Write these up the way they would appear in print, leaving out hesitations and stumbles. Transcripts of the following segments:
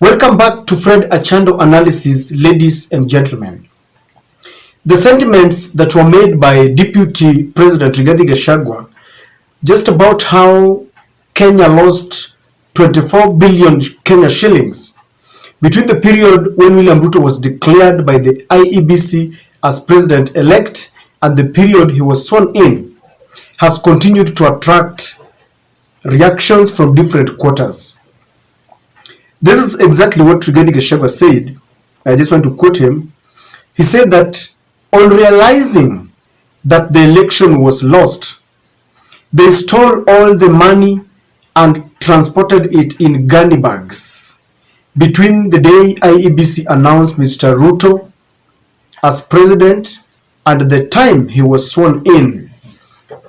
Welcome back to Fred Achando Analysis, ladies and gentlemen. The sentiments that were made by Deputy President Rigathi Gachagua just about how Kenya lost 24 billion Kenya shillings between the period when William Ruto was declared by the IEBC as president-elect and the period he was sworn in has continued to attract reactions from different quarters. This is exactly what Rigathi Gachagua said. I just want to quote him. He said that on realizing that the election was lost, they stole all the money and transported it in gunny bags. Between the day IEBC announced Mr. Ruto as president and the time he was sworn in,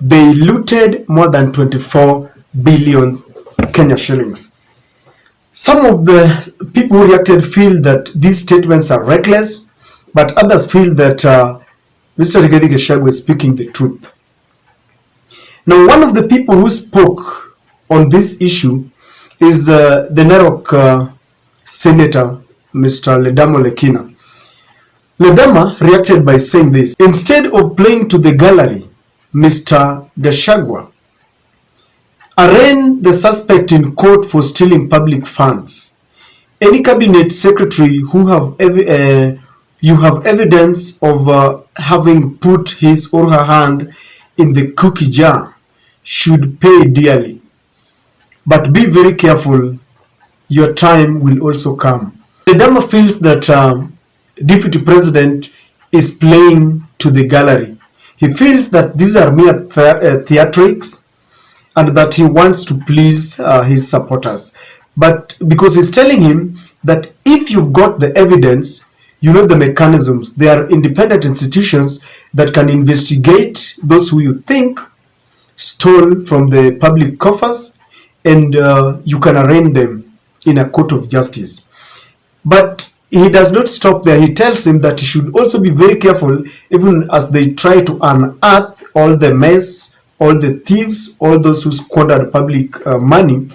they looted more than 24 billion Kenya shillings. Some of the people who reacted feel that these statements are reckless, but others feel that Mr. Rigathi Gachagua is speaking the truth. Now, one of the people who spoke on this issue is the Narok Senator, Mr. Ledama Lekina. Ledama reacted by saying this: instead of playing to the gallery, Mr. Gashagua, arraign the suspect in court for stealing public funds. Any cabinet secretary who you have evidence of having put his or her hand in the cookie jar should pay dearly. But be very careful, your time will also come. Ledama feels that Deputy President is playing to the gallery. He feels that these are mere theatrics and that he wants to please his supporters. But because he's telling him that if you've got the evidence, you know the mechanisms. There are independent institutions that can investigate those who you think stole from the public coffers, and you can arraign them in a court of justice. But he does not stop there. He tells him that he should also be very careful, even as they try to unearth all the mess, all the thieves, all those who squandered public money,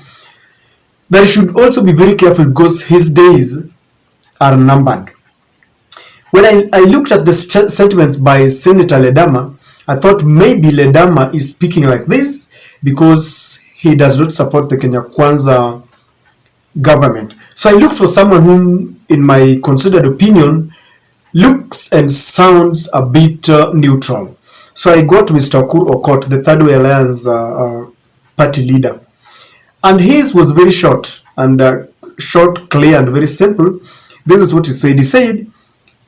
that he should also be very careful because his days are numbered. When I looked at the sentiments by Senator Ledama, I thought maybe Ledama is speaking like this because he does not support the Kenya Kwanza government. So I looked for someone whom, in my considered opinion, looks and sounds a bit neutral. So I got Mr. Fredrick Ooko, the Third Way Alliance party leader. And his was very short, clear, and very simple. This is what he said. He said,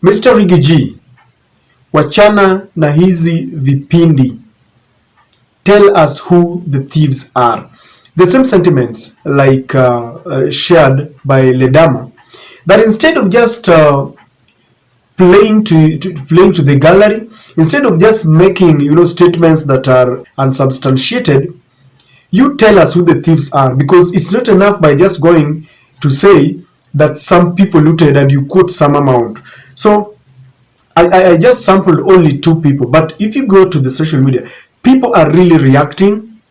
Mr. Rigiji, wachana na hizi vipindi. Tell us who the thieves are. The same sentiments like shared by Ledama, that instead of just playing to the gallery, instead of just making statements that are unsubstantiated, you tell us who the thieves are, because it's not enough by just going to say that some people looted and you quote some amount. So I just sampled only 2 people, but if you go to the social media, people are really reacting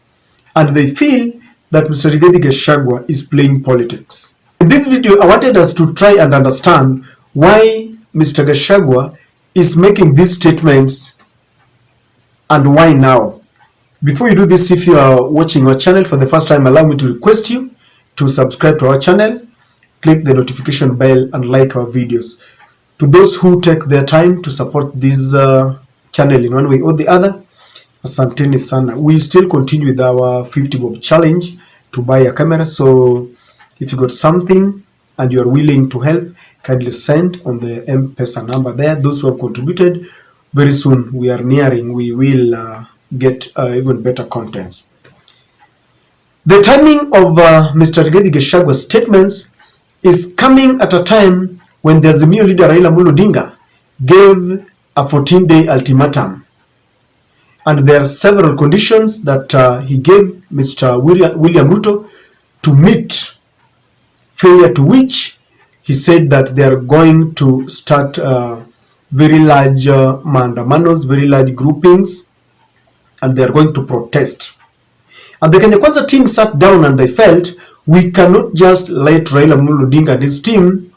and they feel that Mr. Rigathi Gachagua is playing politics. In this video, I wanted us to try and understand why Mr. Gashagua is making these statements and why now. Before you do this, if you are watching our channel for the first time, allow me to request you to subscribe to our channel, click the notification bell, and like our videos. To those who take their time to support this channel in one way or the other, asanteni sana. We still continue with our 50 bob challenge to buy a camera. So if you got something and you are willing to help, kindly send on the Mpesa number there. Those who have contributed, very soon we will get even better content. The timing of Mr. Rigathi Gachagua's statements is coming at a time when the Azimio leader Raila Amolo Odinga gave a 14-day ultimatum, and there are several conditions that he gave Mr. William Ruto to meet, failure to which he said that they are going to start very large maandamanos, very large groupings, and they are going to protest. And the Kenya Kwanza team sat down and they felt, We cannot just let Raila Amolo Odinga and his team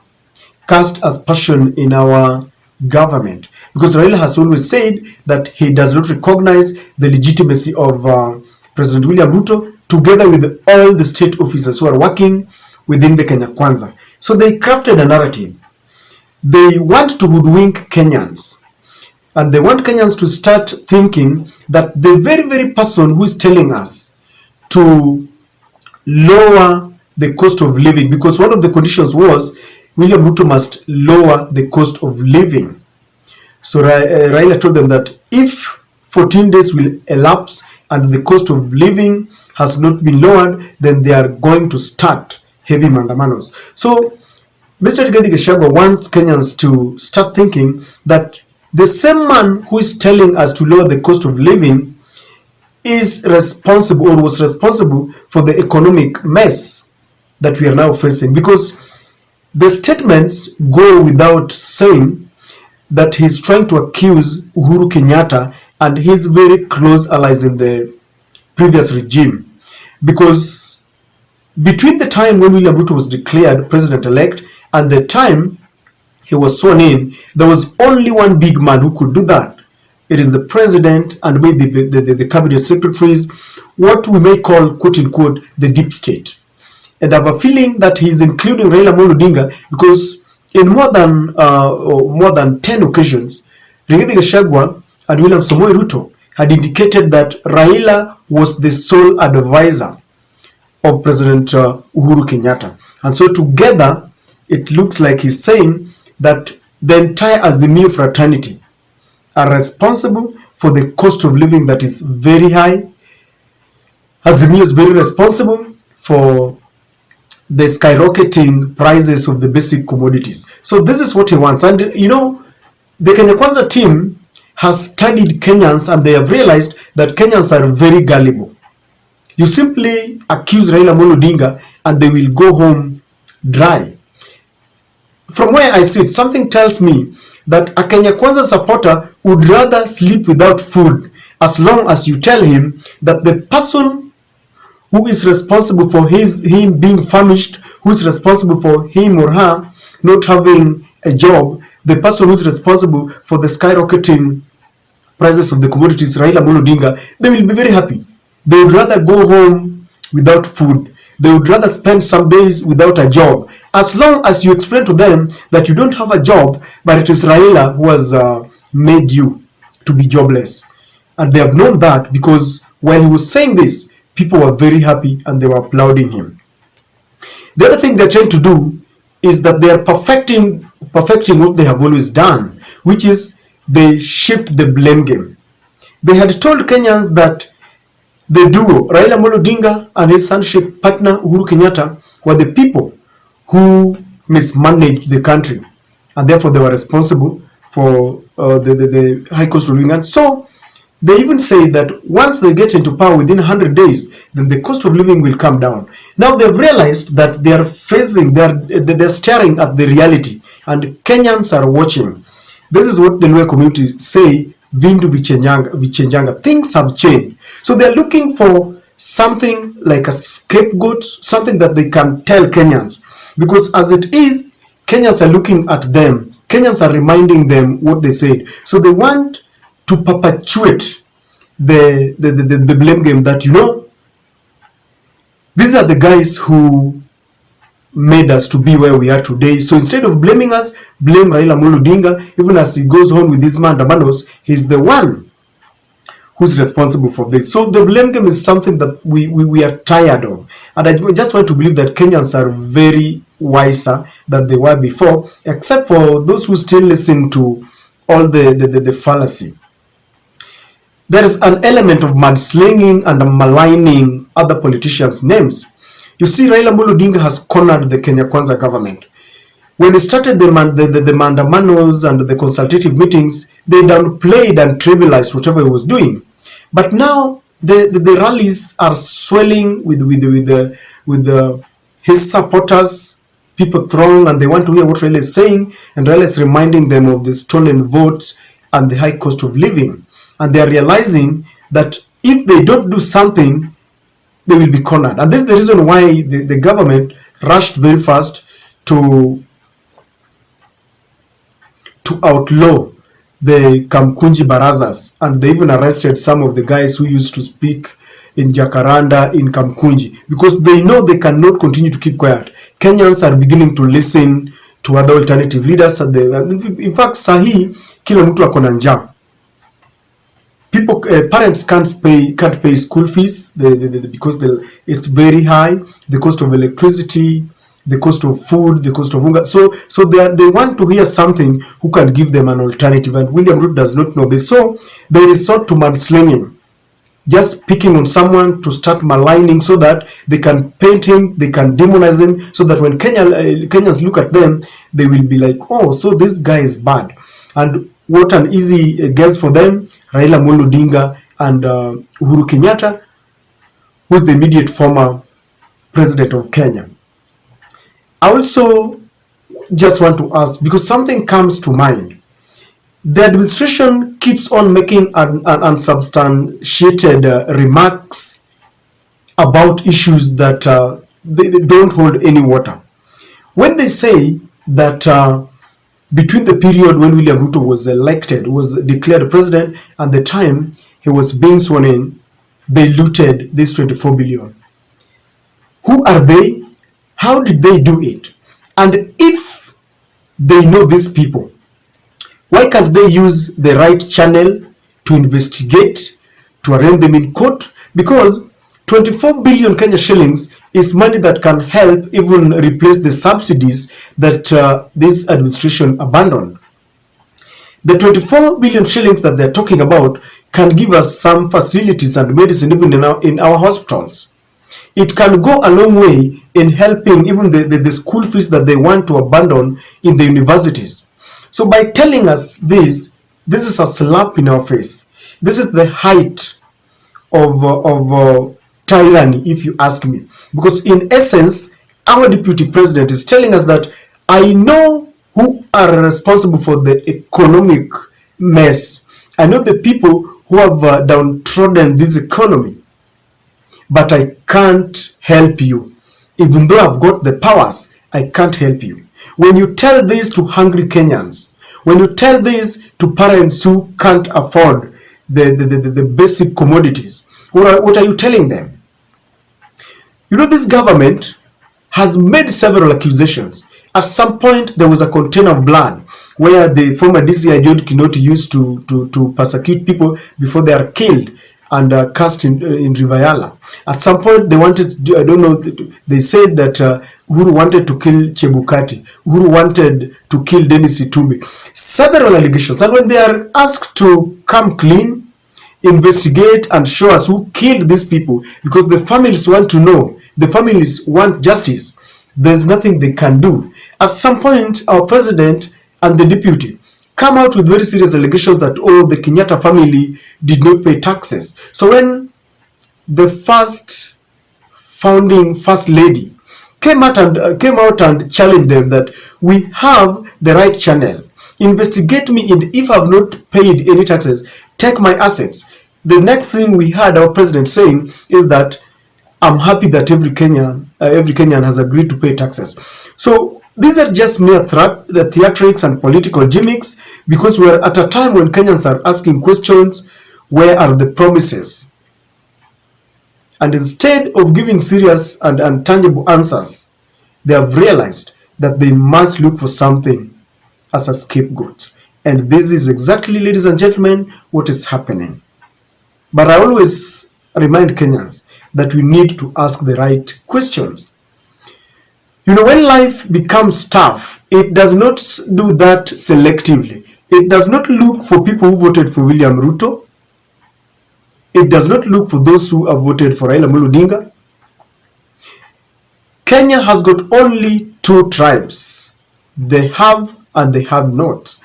cast aspersion in our government, because Raila has always said that he does not recognize the legitimacy of President William Ruto, together with all the state officers who are working within the Kenya Kwanza. So they crafted a narrative. They want to hoodwink Kenyans, and they want Kenyans to start thinking that the very, very person who is telling us to lower the cost of living, because one of the conditions was William Ruto must lower the cost of living. So Raila told them that if 14 days will elapse and the cost of living has not been lowered, then they are going to start heavy mandamanos. So Mr. Rigathi Gachagua wants Kenyans to start thinking that the same man who is telling us to lower the cost of living is responsible, or was responsible, for the economic mess that we are now facing. Because the statements go without saying that he's trying to accuse Uhuru Kenyatta and his very close allies in the previous regime. Because between the time when William Ruto was declared president-elect and the time he was sworn in, there was only one big man who could do that. It is the president and maybe the cabinet secretaries, what we may call, quote-unquote, the deep state. And I have a feeling that he's including Raila Amolo Odinga because in more than 10 occasions, Rigathi Gachagua and William Samoei Ruto had indicated that Raila was the sole advisor of President Uhuru Kenyatta. And so together, it looks like he's saying that the entire Azimio fraternity are responsible for the cost of living that is very high. Azimio is very responsible for the skyrocketing prices of the basic commodities. So this is what he wants. And you know, the Kenya Kwanza team has studied Kenyans and they have realized that Kenyans are very gullible. You simply accuse Raila Amolo Odinga and they will go home dry. From where I sit, something tells me that a Kenya Kwanza supporter would rather sleep without food as long as you tell him that the person who is responsible for him being famished, who is responsible for him or her not having a job, the person who is responsible for the skyrocketing prices of the commodities, Raila Amolo Odinga, they will be very happy. They would rather go home without food. They would rather spend some days without a job, as long as you explain to them that you don't have a job, but it is Raila who has made you to be jobless. And they have known that because when he was saying this, people were very happy and they were applauding him. The other thing they're trying to do is that they are perfecting what they have always done, which is they shift the blame game. They had told Kenyans that the duo, Raila Amolo Odinga and his handshake partner Uhuru Kenyatta, were the people who mismanaged the country, and therefore they were responsible for the high cost of living. And so they even say that once they get into power within 100 days, then the cost of living will come down. Now they've realized that they're staring at the reality, and Kenyans are watching. This is what the Luo community say, Vindu vichenjanga. Things have changed. So they're looking for something like a scapegoat, something that they can tell Kenyans. Because as it is, Kenyans are looking at them. Kenyans are reminding them what they said. So they want to perpetuate the blame game that, you know, these are the guys who made us to be where we are today. So instead of blaming us, blame Raila Amolo Odinga. Even as he goes on with these mandamanos, he's the one who's responsible for this. So the blame game is something that we are tired of. And I just want to believe that Kenyans are very wiser than they were before, except for those who still listen to all the fallacy. There is an element of mudslinging and maligning other politicians' names. You see, Raila Amolo Odinga has cornered the Kenya Kwanza government. When he started the mandamanos and the consultative meetings, they downplayed and trivialized whatever he was doing. But now the rallies are swelling with his supporters. People throng and they want to hear what Raila is saying, and Raila is reminding them of the stolen votes and the high cost of living. And they are realizing that if they don't do something, they will be cornered. And this is the reason why the government rushed very fast to outlaw the Kamkunji Barazas, and they even arrested some of the guys who used to speak in Jacaranda in Kamkunji, because they know they cannot continue to keep quiet. Kenyans are beginning to listen to other alternative leaders. In fact, sahi kila mtu akona njaa. People, parents can't pay school fees because it's very high. The cost of electricity, the cost of food, the cost of hunger. So they want to hear something who can give them an alternative, and William Ruto does not know this. So they resort to mudslinging, just picking on someone to start maligning so that they can paint him, they can demonize him, so that when Kenyans look at them, they will be like, oh, so this guy is bad. And what an easy guess for them, Raila Amolo Odinga and Uhuru Kenyatta, who is the immediate former president of Kenya. I also just want to ask, because something comes to mind. The administration keeps on making unsubstantiated remarks about issues that they don't hold any water. When they say that between the period when William Ruto was elected, was declared president, and the time he was being sworn in, they looted this 24 billion. Who are they? How did they do it? And if they know these people, why can't they use the right channel to investigate, to arraign them in court? Because 24 billion Kenya shillings is money that can help even replace the subsidies that this administration abandoned. The 24 billion shillings that they're talking about can give us some facilities and medicine even in our hospitals. It can go a long way in helping even the school fees that they want to abandon in the universities. So by telling us this is a slap in our face. This is the height of tyranny, if you ask me. Because in essence, our deputy president is telling us that I know who are responsible for the economic mess. I know the people who have downtrodden this economy. But I can't help you. Even though I've got the powers, I can't help you. When you tell this to hungry Kenyans, when you tell this to parents who can't afford the basic commodities, what are you telling them? You know, this government has made several accusations. At some point, there was a container of blood where the former DCI George Kinoti used to persecute people before they are killed and cast in Rivayala. At some point, they wanted, I don't know, they said that Uhuru wanted to kill Chebukati. Uhuru wanted to kill Dennis Itumbi. Several allegations. And when they are asked to come clean, investigate and show us who killed these people, because the families want to know, the families want justice, there's nothing they can do. At some point, our president and the deputy come out with very serious allegations that, oh, the Kenyatta family did not pay taxes. So when the founding first lady came out and challenged them that we have the right channel, investigate me, and if I've not paid any taxes, take my assets. The next thing we heard our president saying is that I'm happy that every Kenyan has agreed to pay taxes. So these are just mere the theatrics and political gimmicks, because we're at a time when Kenyans are asking questions, where are the promises? And instead of giving serious and tangible answers, they have realized that they must look for something as a scapegoat. And this is exactly, ladies and gentlemen, what is happening. But I always remind Kenyans that we need to ask the right questions. You know, when life becomes tough, it does not do that selectively. It does not look for people who voted for William Ruto. It does not look for those who have voted for Raila Amolo Odinga. Kenya has got only two tribes. They have and they have not.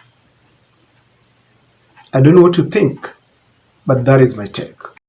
I don't know what to think, but that is my take.